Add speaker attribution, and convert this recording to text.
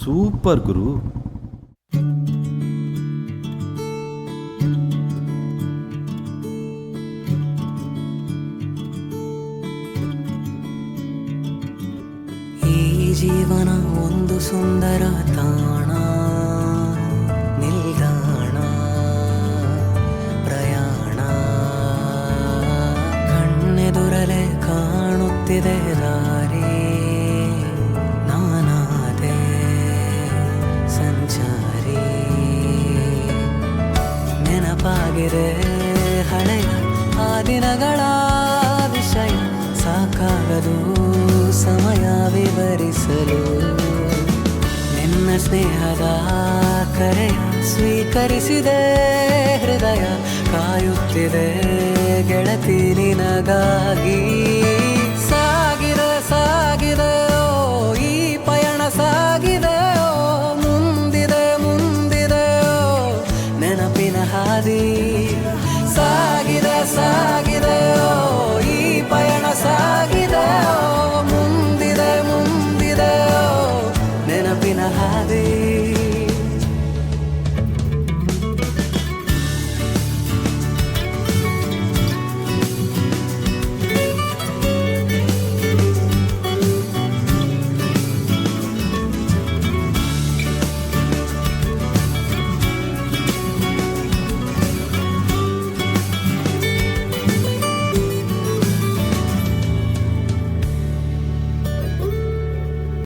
Speaker 1: Super ಗುರು.
Speaker 2: ಈ ಜೀವನ ಒಂದು ಸುಂದರ ತಾಣ, ನಿಲ್ದಾಣ, ಪ್ರಯಾಣ. ಕಣ್ಣೆದುರಲೆ ಕಾಣುತ್ತಿದೆ ದಾರಿ, ನಾನಾದೆ ಸಂಚಾರಿ. ನೆನಪಾಗಿದೆ ಹಳೆಯ ಆ ದಿನಗಳ ವಿಷಯ, ಸಾಕಾಗದು ಸಮಯ ವಿವರಿಸಲು. ನಿನ್ನ ಸ್ನೇಹದ ಕರೆಯ ಸ್ವೀಕರಿಸಿದೆ ಹೃದಯ, ಕಾಯುತ್ತಿದೆ ಗೆಳತಿ ನಿನಗಾಗಿ. ಸಾಗಿದೆ ಸಾಗಿದೆ ಓ ಈ ಪಯಣ ಸಾಗಿದೆ.